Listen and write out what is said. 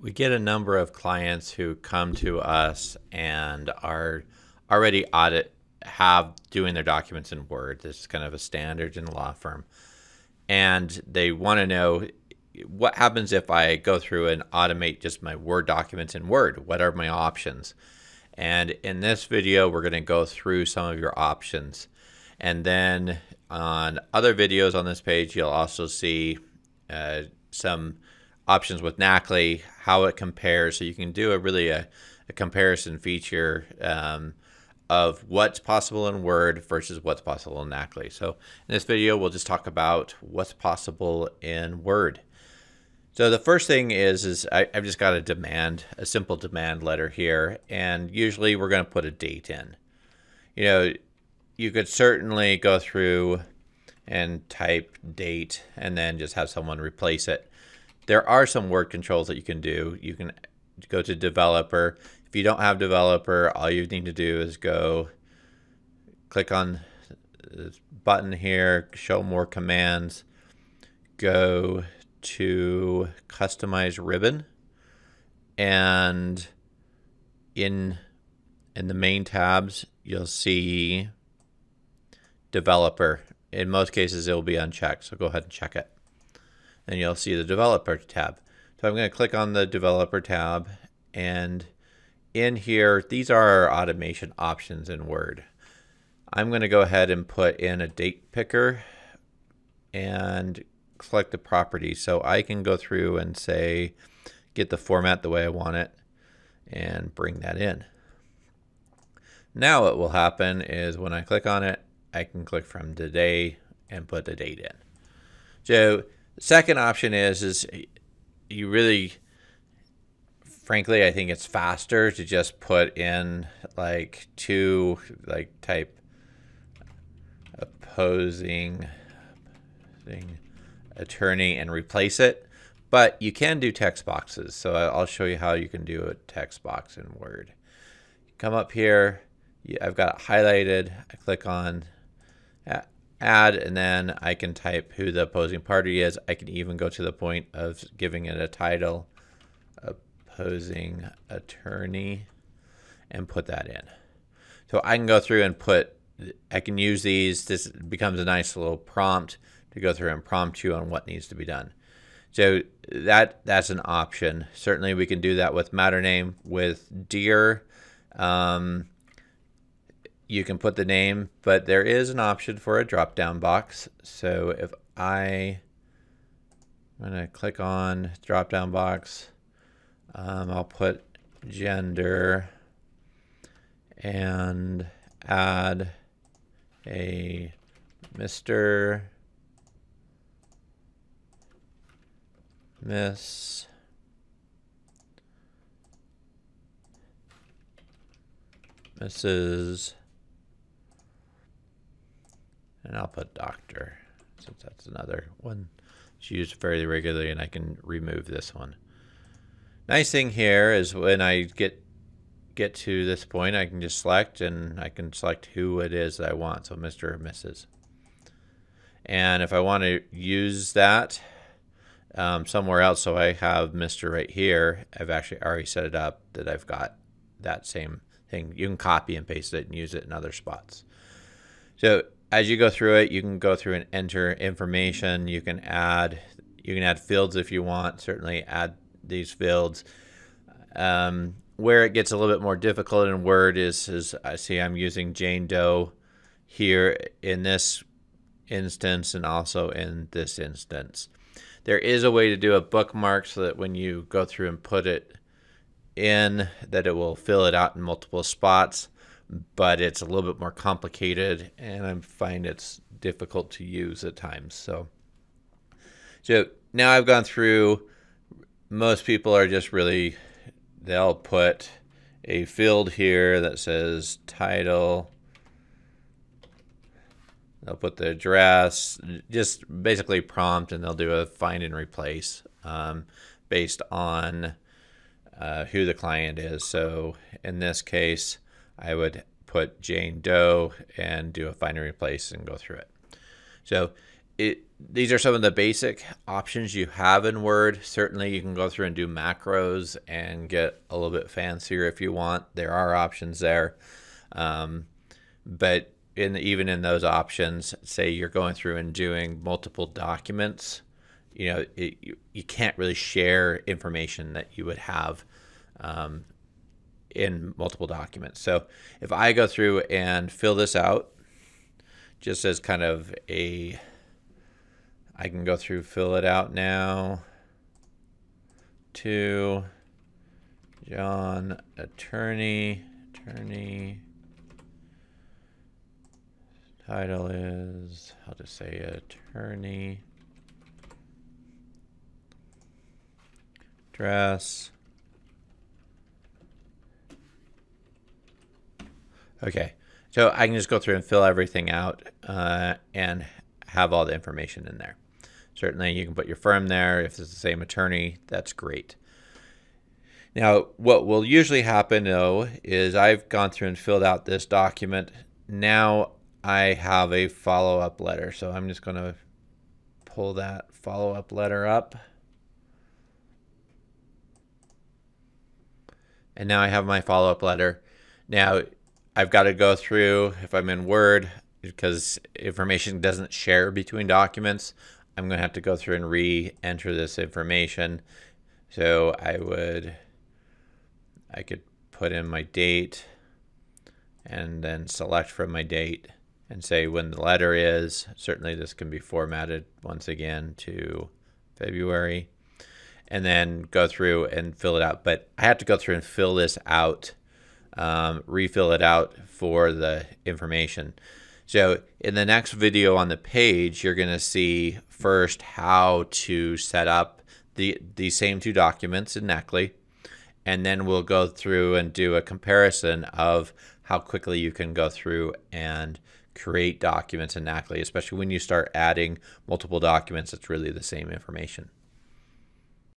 We get a number of clients who come to us and are already have doing their documents in Word. This is kind of a standard in the law firm. And they want to know what happens if I go through and automate just my Word documents in Word. What are my options? And in this video, we're going to go through some of your options. And then on other videos on this page, you'll also see some options with NACLI, how it compares. So you can do a comparison feature of what's possible in Word versus what's possible in NACLI. So in this video, we'll just talk about what's possible in Word. So the first thing is I've just got a simple demand letter here, and usually we're going to put a date in. You know, you could certainly go through and type date and then just have someone replace it. There are some word controls that you can do. You can go to developer. If you don't have developer, all you need to do is go click on this button here, show more commands, go to customize ribbon, and in the main tabs you'll see developer. In most cases it will be unchecked, so go ahead and check it. And you'll see the developer tab. So I'm going to click on the developer tab, and in here these are our automation options in Word. I'm going to go ahead and put in a date picker and select the property, so I can go through and say get the format the way I want it and bring that in. Now what will happen is when I click on it, I can click from today and put the date in. So the second option is you really, frankly, I think it's faster to just put in type opposing attorney and replace it, but you can do text boxes. So I'll show you how you can do a text box in Word. Come up here, I've got it highlighted. I click on add, and then I can type who the opposing party is. I can even go to the point of giving it a title, opposing attorney, and put that in. So I can go through and I can use these. This becomes a nice little prompt to go through and prompt you on what needs to be done. So that's an option. Certainly we can do that with matter name. With deer, you can put the name, but there is an option for a drop-down box. So if I'm going to click on drop-down box, I'll put gender and add a Mr., Miss, Mrs., and I'll put doctor, since that's another one that's used fairly regularly, and I can remove this one. Nice thing here is when I get to this point, I can just select, and I can select who it is that I want, so Mr. or Mrs. And if I want to use that somewhere else, so I have Mr. right here, I've actually already set it up that I've got that same thing. You can copy and paste it and use it in other spots. So as you go through it, you can go through and enter information. You can add fields if you want. Certainly add these fields. Where it gets a little bit more difficult in Word is I see I'm using Jane Doe here in this instance and also in this instance. There is a way to do a bookmark so that when you go through and put it in, that it will fill it out in multiple spots, but it's a little bit more complicated, and I find it's difficult to use at times. So now I've gone through. Most people are just they'll put a field here that says title. They'll put the address, just basically prompt, and they'll do a find and replace based on who the client is. So in this case, I would put Jane Doe and do a find and replace and go through it. So these are some of the basic options you have in Word. Certainly you can go through and do macros and get a little bit fancier if you want. There are options there. But even in those options, say you're going through and doing multiple documents, you can't really share information that you would have in multiple documents. So if I go through and fill this out, just as kind of I can go through, fill it out now to John, attorney, title is, I'll just say attorney, address. Okay, so I can just go through and fill everything out and have all the information in there. Certainly you can put your firm there. If it's the same attorney, that's great. Now, what will usually happen though is I've gone through and filled out this document. Now I have a follow-up letter. So I'm just going to pull that follow-up letter up. And now I have my follow-up letter. Now I've got to go through, if I'm in Word, because information doesn't share between documents, I'm going to have to go through and re-enter this information. So I could put in my date and then select from my date and say when the letter is. Certainly this can be formatted once again to February, and then go through and fill it out. But I have to go through and fill this out, refill it out for the information. So in the next video on the page, you're going to see first how to set up the same two documents in Neckley, and then we'll go through and do a comparison of how quickly you can go through and create documents in Neckley, especially when you start adding multiple documents. It's really the same information.